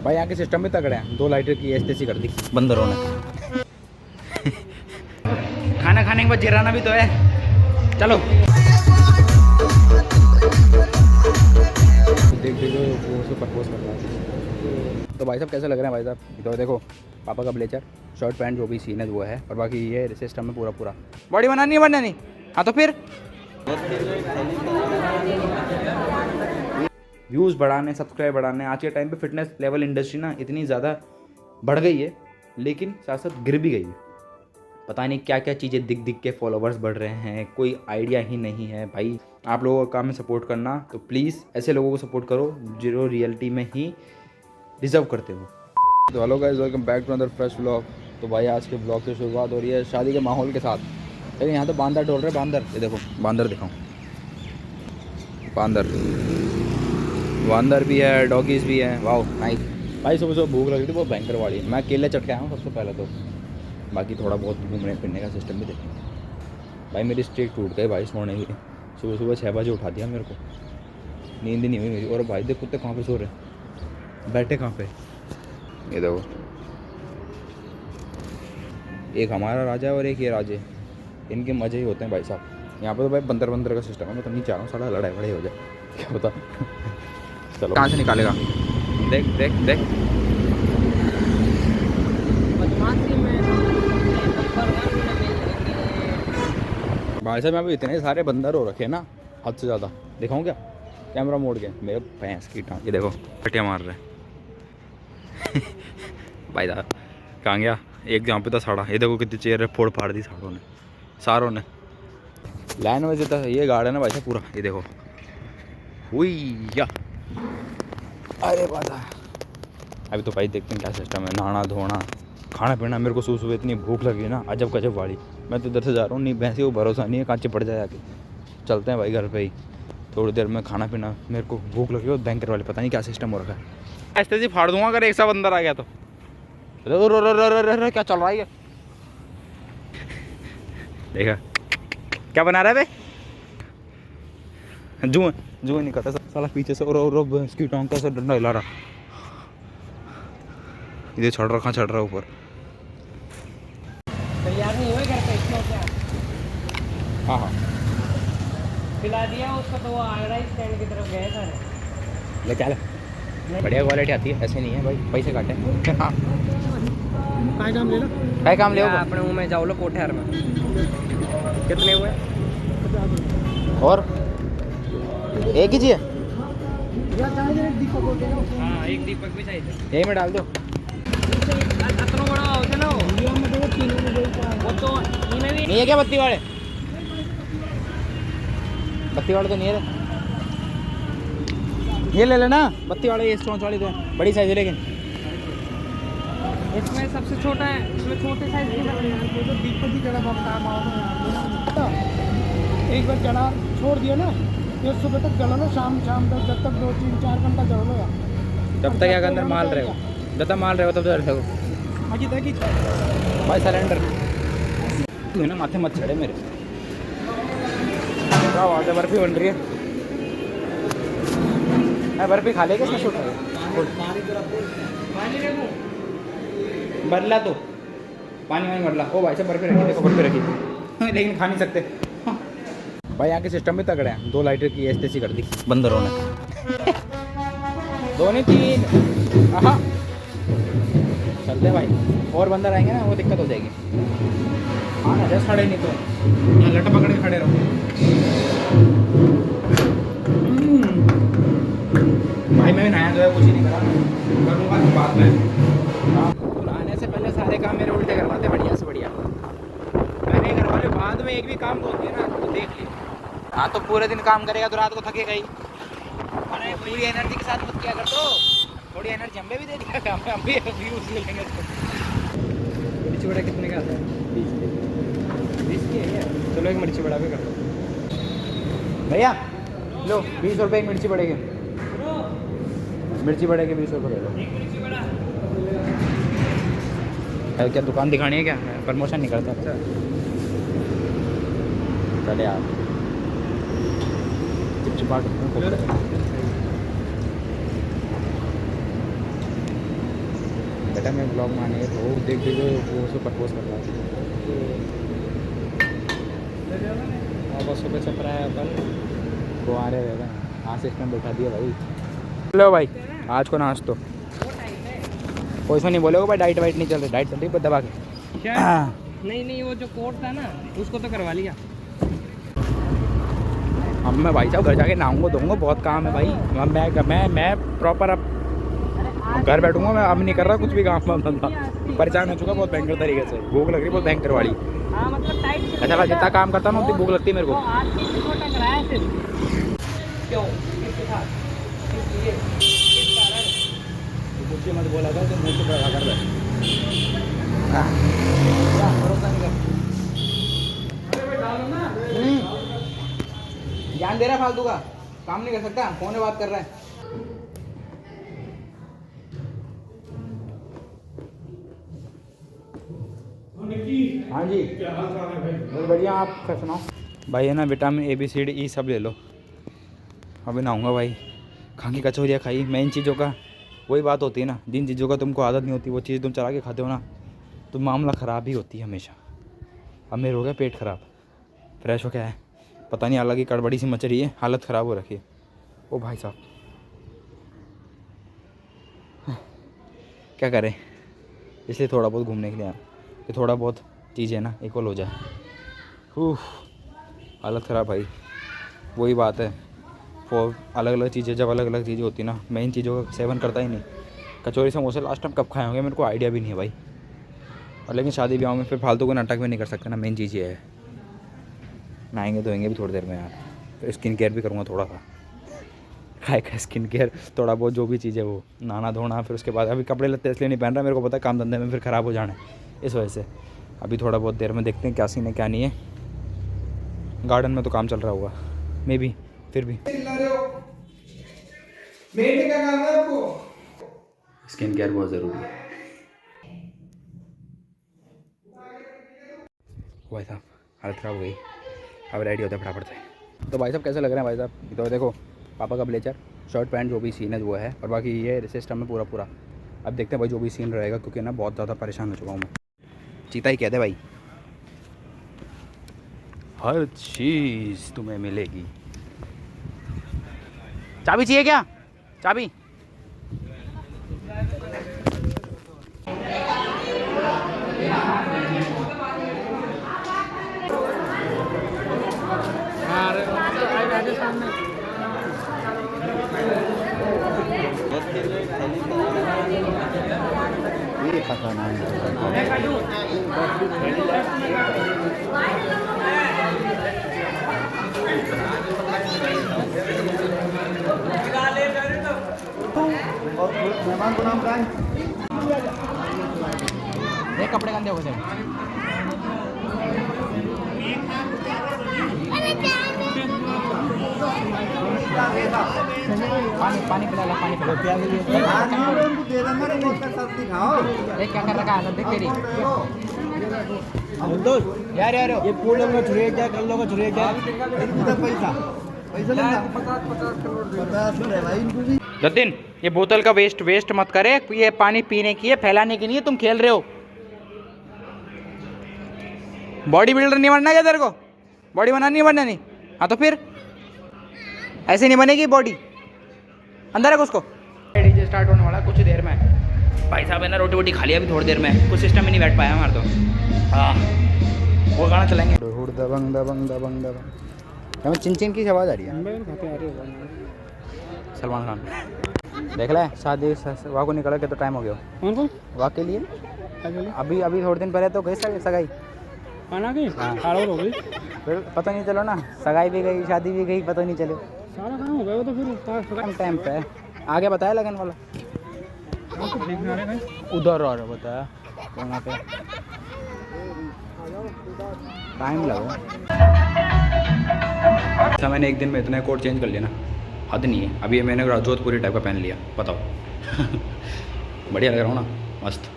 भाई यहाँ के सिस्टम भी तगड़े हैं। 2 लाइटर की एस्टेसी कर दी बंदरों ने। खाना खाने के बाद जिराना भी तो है। चलो देख देखो वो उसको प्रपोज कर रहा है। तो भाई साहब कैसे लग रहे हैं भाई साहब? तो देखो पापा का ब्लेजर शर्ट पैंट जो भी सीन है वो है, और बाकी ये सिस्टम में पूरा पूरा बॉडी बनानी है बनना नहीं। हाँ तो फिर व्यूज़ बढ़ाने, सब्सक्राइब बढ़ाने, आज के टाइम पे फिटनेस लेवल इंडस्ट्री ना इतनी ज़्यादा बढ़ गई है, लेकिन साथ साथ गिर भी गई है। पता नहीं क्या क्या चीज़ें दिख दिख के फॉलोवर्स बढ़ रहे हैं, कोई आइडिया ही नहीं है भाई। आप लोगों का काम है सपोर्ट करना, तो प्लीज़ ऐसे लोगों को सपोर्ट करो जो रियलिटी में ही डिज़र्व करते हो। तो hello guys, welcome back to another fresh vlog. तो भाई आज के ब्लॉग की शुरुआत हो रही है शादी के माहौल के साथ। लेकिन यहाँ तो बांदर डोल रहे, बांदर ये देखो, बांदर दिखाऊँ, बांदर भी है, डॉगीज़ भी हैं। Wow nice. भाई सुबह सुबह भूख लग रही थी, वो भयंकर वाली। मैं केले चट के आया हूँ सबसे पहले तो, बाकी थोड़ा बहुत घूमने फिरने का सिस्टम भी देखेंगे। भाई मेरी स्ट्रेक टूट गई भाई सोने की। सुबह सुबह 6 बजे उठा दिया मेरे को, नींद ही नहीं हुई मेरी। और भाई देख कुत्ते कहाँ पे सो रहे, बैठे कहाँ पे, ये देखो, एक हमारा राजा है और एक ये राजे। इनके मज़े ही होते हैं भाई साहब। यहाँ पर तो भाई बंदर बंदर का सिस्टम है। मैं तो नहीं चाह रहा हूँ साला लड़ाई वड़ाई हो जाए, क्या पता। चलो कहाँ से निकालेगा, देख देख देख। भाई साहब यहाँ पे इतने सारे बंदर हो रखे हैं ना, हद से ज़्यादा। दिखाऊँ क्या, कैमरा मोड़ के, मेरे भैंस की टांग, ये देखो कटिया मार रहे हैं। भाई साहब कहाँ गया एक, यहाँ पे था साड़ा। ये देखो कितनी चेयर फोड़ फाड़ दी साड़ों ने, सारों ने। लाइन में जितना ये गार्डन है भाई साहब पूरा, ये देखो हुई या। अरे बात अभी तो भाई देखते हैं क्या सिस्टम है, नहाना धोना खाना पीना। मेरे को सुबह सुबह इतनी भूख लगी ना, अजब गजब वाली। मैं तो इधर से जा रहा हूँ, नहीं भैंसी को भरोसा नहीं है, कांचे पड़ जाए आके। चलते हैं भाई घर पे ही, थोड़ी देर में खाना पीना। मेरे को भूख लगी और बैंकर वाले पता नहीं क्या सिस्टम हो रखा है। ऐसे ही फाड़ दूंगा अगर एक सा अंदर आ गया तो। क्या चल रहा है ये, देखा क्या बना रहा है भाई? जुआ नहीं करता साला पीछे से, और इसकी टांग का डंडा हिला रहा, ये चढ़ रहा ऊपर। तैयार नहीं हुए घर पे इसमें क्या? हाँ हाँ खिला दिया उसको, तो वो आगरा स्टैंड की तरफ गए सारे। ले क्या ले, बढ़िया क्वालिटी आती है, ऐसे नहीं है भाई पैसे काटे। हाँ काय काम ले लो, क्या काम ले अपने मुँह में जाओ लो कोठेर में। कितने हुए? और एक ही चाहिए? हाँ एक दीपक भी चाहिए। यही में डाल दो। इतना बड़ा हो गया ना वो तो इनमें भी नहीं है क्या बत्ती वाले? बत्ती वाले तो नहीं है, ये ले लेना बत्ती वाले, ये स्टोन वाली तो बड़ी साइज है लेकिन। इसमें सबसे छोटा है, इसमें छोटे साइज की तो दीपक की जगह एक बार चढ़ा छोड़ दिया ना, फिर सुबह तक जला लो, शाम तक, जब तक 2-3-4 घंटा जला लो यार, तब तक क्या अंदर माल रहेगा, जब तक माल रहेगा तब तक रखेगा भाई। सिलेंडर तू है ना, माथे मत चढ़े मेरे। क्या बात है, बर्फी बन रही है। मैं बर्फी खा लेगा इसमें, छोटा बदला तो पानी वानी बदला। ओ भाई साहब बर्फी रखी, देखो बर्फी रखी। लेकिन खा नहीं सकते भाई, यहाँ के सिस्टम भी तगड़े हैं। 2 लाइटर की एस्टेसी कर दी बंदरों ने। 2 नहीं 3। हाँ चलते भाई, और बंदर आएंगे ना वो दिक्कत हो जाएगी। हाँ ना जैसे खड़े नहीं तो यहाँ लट पकड़ के खड़े रहो। भाई मैं भी नया जो है कुछ ही नहीं करूँगा बाद में। हाँ आने से पहले सारे काम मेरे उल्टे करवाते, बढ़िया से बढ़िया। मैंने करवा लिया, बाद में एक भी काम तो होती है ना तो देख लिया। हाँ तो पूरे दिन काम करेगा तो रात को थकेगा ही। अरे पूरी एनर्जी के साथ मत क्या कर दो, थोड़ी एनर्जी हमें भी दे दिया काम, हम भी यूज ले लेंगे उसको। मिर्ची बड़ा कितने का आता है? 20 की है क्या? चलो एक मिर्ची बड़ा भी कर दो भैया। लो 20 रुपये एक मिर्ची पड़ेगी, मिर्ची बढ़ेगी 20 रुपये ले लो। क्या दुकान दिखानी है क्या? प्रमोशन नहीं करता। अच्छा चले आप चिपचिपा बेटा मैं ब्लॉग में आने तो देख दे वो उसको प्रपोज कर रहा है बस सुबह चल रहा है अपन वो आ रहे रहेगा हाँ सिस्टम बैठा दिया भाई। लो भाई आज को नाच तो कोई नहीं बोलेगा भाई डाइट वाइट नहीं चल रही डाइट चल रही पर दबा के नहीं वो जो कोट था ना उसको तो करवा लिया। अब मैं भाई साहब घर जाके नहाऊंगा धोऊंगा बहुत काम है भाई। मैं प्रॉपर अब घर बैठूंगा मैं अब नहीं कर रहा कुछ भी काम धंधा परेशान हो चुका बहुत भयंकर तरीके से भूख लग रही बहुत भयंकर वाली। हाँ मतलब टाइट अच्छा जितना काम करता ना उतनी भूख लगती है मेरे को। आज किसी को टकराया सिर्फ क्यों किसके साथ किस लिए किस कारण कुछ मत बोला था तो मुझसे बड़ा कर दे भरोसा नहीं कर ज्ञान दे रहा फालतू का काम नहीं कर सकता फोन में बात कर रहा है। हाँ जी क्या हाल चाल है भाई बहुत बढ़िया आप क्या सुनाओ भाई है ना विटामिन ABCD सब ले लो अभी नहाऊंगा भाई। खा की कचौरियाँ खाई मेन चीज़ों का वही बात होती है ना जिन चीज़ों का तुमको आदत नहीं होती वो चीज़ तुम चला के खाते हो ना तो मामला ख़राब ही होती है हमेशा। अब मेरे हो गया पेट ख़राब फ्रेश हो क्या है पता नहीं अलग ही कड़बड़ी सी मच रही है हालत ख़राब हो रखी है। ओ भाई साहब क्या करें इसलिए थोड़ा बहुत घूमने के लिए आया कि थोड़ा बहुत चीज़ें ना इक्वल हो जाए। हालत ख़राब भाई वही बात है वो अलग अलग चीज़ें जब अलग अलग चीज़ें होती ना मेन चीज़ों का सेवन करता ही नहीं। कचौरी समोसे लास्ट टाइम कब खाए होंगे मेरे को आइडिया भी नहीं है भाई। और लेकिन शादी ब्याह में फिर फालतू को नाटक भी नहीं कर सकते ना मेन चीज़ ये है। नहाएंगे धोएंगे भी थोड़ी देर में यार तो स्किन केयर भी करूँगा थोड़ा सा खाए का स्किन केयर थोड़ा बहुत जो भी चीज़ है वो नहाना धोना फिर उसके बाद अभी कपड़े लत्ते इसलिए नहीं पहन रहा मेरे को पता है काम धंधे में फिर ख़राब हो जाना है इस वजह से अभी थोड़ा बहुत देर में देखते हैं क्या सीन है क्या नहीं है। गार्डन में तो काम चल रहा होगा मे बी फिर भी स्किन केयर बहुत ज़रूरी है भाई साहब हालत ख़राब हो गई अब रेडी होता है फटाफट से। तो भाई साहब कैसे लग रहे हैं भाई साहब तो देखो पापा का ब्लेजर शर्ट पैंट जो भी सीन है वो है और बाकी ये सिस्टम है पूरा। अब देखते हैं भाई जो भी सीन रहेगा क्योंकि ना बहुत ज़्यादा परेशान हो चुका हूँ मैं। चीता ही कहते भाई हर चीज़ तुम्हें मिलेगी। चाबी चाहिए क्या चाबी राजस्थान में ये पता नहीं मेहमान को नाम का एक कपड़े गंदे हो जाए पानी पिला ला पानी पिला क्या कर रखा है देख तेरी यार ये पूर्ण में छुड़िए क्या कर लो छुड़िए क्या पैसा जतिन ये बोतल का वेस्ट मत करे ये पानी पीने की है फैलाने की नहीं है तुम खेल रहे हो। बॉडी बिल्डर नहीं बनना क्या तेरे को बॉडी बनानी नहीं हाँ तो फिर ऐसे नहीं बनेगी बॉडी अंदर है उसको। डीजे स्टार्ट होने वाला कुछ देर में भाई साहब है ना रोटी वोटी खा लिया अभी थोड़ी देर में कुछ सिस्टम ही नहीं बैठ पाया हमारे तो। हाँ वो गाना चलाएंगे दबंग दबंग दबंग दबंग हमें चिन की आवाज़ आ रही है। सलमान खान देख ले शादी वहाँ को निकल के तो टाइम हो गया वहाँ के लिए अभी थोड़े दिन पहले तो गई सगाई खाना की हो गई फिर पता नहीं चलो ना सगाई भी गई शादी भी गई पता नहीं चले सारा काम हो गया तो फिर टाइम पे आगे बताया लगन वाला उधर और बताया वहाँ पे टाइम लगा। अच्छा मैंने एक दिन में इतना कोट चेंज कर लिया ना हद नहीं है। अभी मैंने जोधपुरी टाइप का पहन लिया बताओ बढ़िया लग रहा हूँ ना मस्त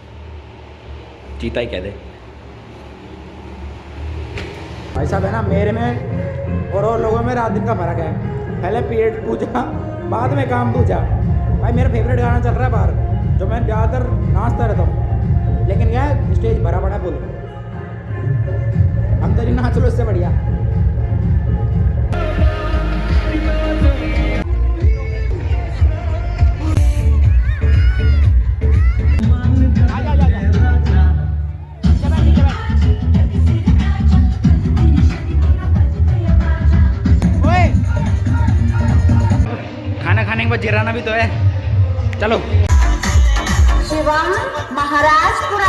चीता ही कह दे भाई साहब है ना मेरे में और लोगों में रात दिन का फ़र्क है। पहले पेट पूजा बाद में काम पूजा भाई मेरा फेवरेट गाना चल रहा है बाहर जो मैं ज़्यादातर नाचता रहता हूँ, लेकिन क्या है स्टेज भरा पड़ा है बोल, अंदर ही नाच लो इससे बढ़िया। खाना खाने के बाद जिराना भी तो है, चलो। शिवम महाराजपुरा।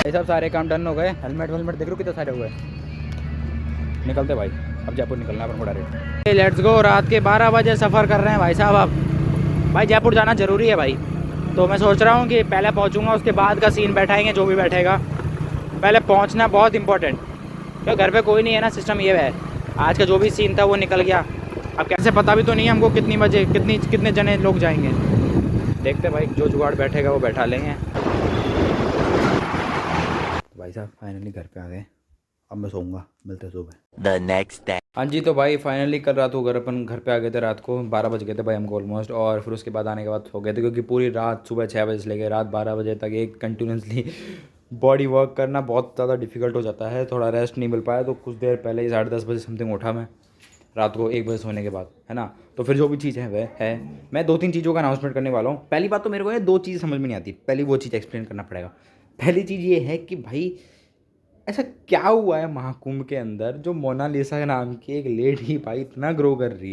ये सब सारे काम डन हो गए। हेलमेट वेलमेट देख लो कितने सारे हुए। निकलते भाई, अब जयपुर निकलना है अपन को डायरेक्ट। Let's go. रात के 12 बजे सफ़र कर रहे हैं भाई साहब। अब भाई जयपुर जाना ज़रूरी है भाई, तो मैं सोच रहा हूँ कि पहले पहुँचूँगा, उसके बाद का सीन बैठाएंगे जो भी बैठेगा। पहले पहुँचना बहुत इंपॉर्टेंट, क्योंकि घर पे कोई नहीं है ना। सिस्टम ये है, आज का जो भी सीन था वो निकल गया। अब कैसे पता भी तो नहीं हमको कितनी बजे कितने जने लोग जाएंगे। देखते भाई, जो जुगाड़ बैठेगा वो बैठा लेंगे। भाई साहब फाइनली घर पे आ गए, अब मैं सोऊंगा, मिलते हैं सुबह द नेक्स्ट डे। हाँ जी, तो भाई फाइनली कल रात को अपन घर पे आ गए थे। रात को 12 बज गए थे भाई हमको ऑलमोस्ट, और फिर उसके बाद आने के बाद सो गए थे, क्योंकि पूरी रात सुबह 6 बजे से लेकर रात 12 बजे तक एक कंटिन्यूसली बॉडी वर्क करना बहुत ज़्यादा डिफिकल्ट हो जाता है। थोड़ा रेस्ट नहीं मिल पाया, तो कुछ देर पहले ही 10:30 बजे समथिंग उठा मैं, रात को 1 बजे सोने के बाद, है ना। तो फिर जो भी चीज़ है वह है। मैं 2-3 चीज़ों का अनाउंसमेंट करने वाला हूँ। पहली बात तो मेरे को ये 2 चीज़ समझ में नहीं आती, पहली वो चीज़ एक्सप्लेन करना पड़ेगा। पहली चीज़ ये है कि भाई ऐसा क्या हुआ है महाकुंभ के अंदर, जो मोनालिसा नाम की एक लेडी भाई इतना ग्रो कर रही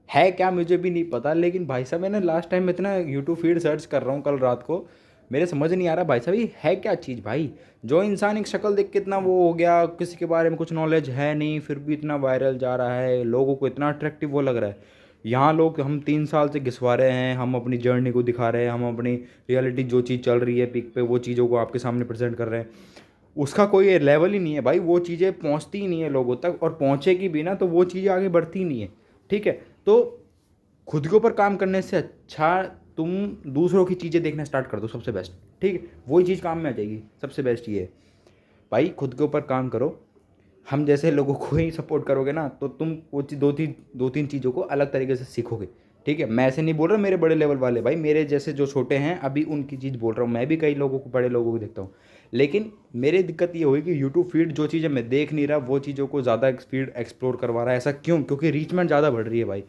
है क्या मुझे भी नहीं पता। लेकिन भाई साहब मैंने लास्ट टाइम इतना यूट्यूब फीड सर्च कर रहा हूँ कल रात को, मेरे समझ नहीं आ रहा भाई साहब ये है क्या चीज़। भाई जो इंसान एक शक्ल देख के इतना वो हो गया, किसी के बारे में कुछ नॉलेज है नहीं, फिर भी इतना वायरल जा रहा है, लोगों को इतना अट्रैक्टिव वो लग रहा है। यहाँ लोग हम 3 साल से घिसवा रहे हैं, हम अपनी जर्नी को दिखा रहे हैं, हम अपनी रियलिटी जो चीज़ चल रही है पीक पे वो चीज़ों को आपके सामने प्रेजेंट कर रहे हैं। उसका कोई लेवल ही नहीं है भाई, वो चीज़ें पहुंचती ही नहीं है लोगों तक, और पहुंचेगी भी ना तो वो चीज़ें आगे बढ़ती ही नहीं है। ठीक है, तो खुद के ऊपर काम करने से अच्छा तुम दूसरों की चीज़ें देखना स्टार्ट कर दो, सबसे बेस्ट। ठीक है, वही चीज़ काम में आ जाएगी। सबसे बेस्ट ये है भाई, खुद के ऊपर काम करो। हम जैसे लोगों को ही सपोर्ट करोगे ना, तो तुम वो चीज़ 2-3 चीज़ों को अलग तरीके से सीखोगे। ठीक है, मैं ऐसे नहीं बोल रहा मेरे बड़े लेवल वाले भाई, मेरे जैसे जो छोटे हैं अभी उनकी चीज़ बोल रहा हूँ। मैं भी कई लोगों को, बड़े लोगों को देखता हूँ, लेकिन मेरी दिक्कत ये हुई कि यूट्यूब फीड जो चीज़ें मैं देख नहीं रहा वो चीज़ों को ज़्यादा फीड एक्सप्लोर करवा रहा है। ऐसा क्यों? क्योंकि रीचमेंट ज़्यादा बढ़ रही है भाई।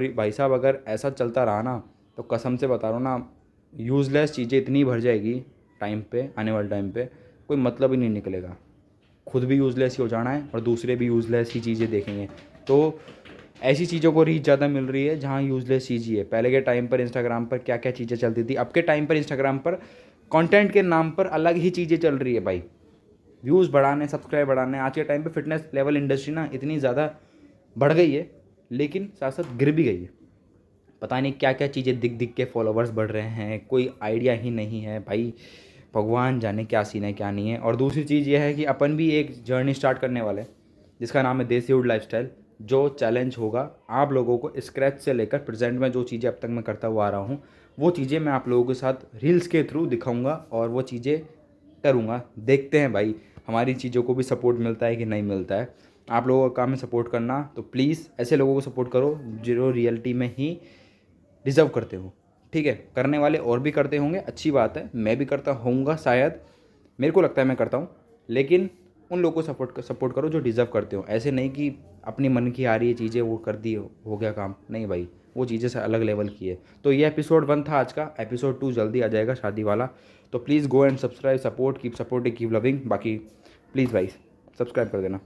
भाई साहब अगर ऐसा चलता रहा ना, तो कसम से बता रहा हूँ ना, यूज़लेस चीज़ें इतनी भर जाएगी टाइम पे, आने वाले टाइम पे कोई मतलब ही नहीं निकलेगा। खुद भी यूज़लेस ही हो जाना है और दूसरे भी यूज़लेस ही चीज़ें देखेंगे। तो ऐसी चीज़ों को रीच ज़्यादा मिल रही है जहाँ यूज़लेस चीज़ ही है। पहले के टाइम पर इंस्टाग्राम पर क्या क्या चीज़ें चलती थी, अब के टाइम पर इंस्टाग्राम पर कंटेंट के नाम पर अलग ही चीज़ें चल रही है भाई। व्यूज़ बढ़ाने, सब्सक्राइब बढ़ाने। आज के टाइम पे फिटनेस लेवल इंडस्ट्री ना इतनी ज़्यादा बढ़ गई है, लेकिन साथ साथ गिर भी गई है। पता नहीं क्या क्या चीज़ें दिख के फॉलोवर्स बढ़ रहे हैं, कोई आइडिया ही नहीं है भाई। भगवान जाने क्या सीन है क्या नहीं है। और दूसरी चीज़ ये है कि अपन भी एक जर्नी स्टार्ट करने वाले हैं जिसका नाम है देसी वुड लाइफस्टाइल, जो चैलेंज होगा आप लोगों को स्क्रैच से लेकर प्रेजेंट में जो चीज़ें अब तक मैं करता हुआ आ रहा हूँ वो चीज़ें मैं आप लोगों के साथ रील्स के थ्रू दिखाऊंगा और वो चीज़ें करूँगा। देखते हैं भाई हमारी चीज़ों को भी सपोर्ट मिलता है कि नहीं मिलता है। आप लोगों का काम है सपोर्ट करना, तो प्लीज़ ऐसे लोगों को सपोर्ट करो जो रियलिटी में ही डिज़र्व करते हो। ठीक है, करने वाले और भी करते होंगे, अच्छी बात है, मैं भी करता होऊंगा शायद, मेरे को लगता है मैं करता हूँ, लेकिन उन लोगों को सपोर्ट करो जो डिज़र्व करते हो। ऐसे नहीं कि अपनी मन की आ रही है चीज़ें वो कर दी हो गया काम, नहीं भाई, वो चीज़ें से अलग लेवल की है। तो ये एपिसोड 1 था आज का। एपिसोड 2 जल्दी आ जाएगा, शादी वाला। तो please go and subscribe, support, keep supporting, keep loving. बाकी प्लीज़ भाई सब्सक्राइब कर देना।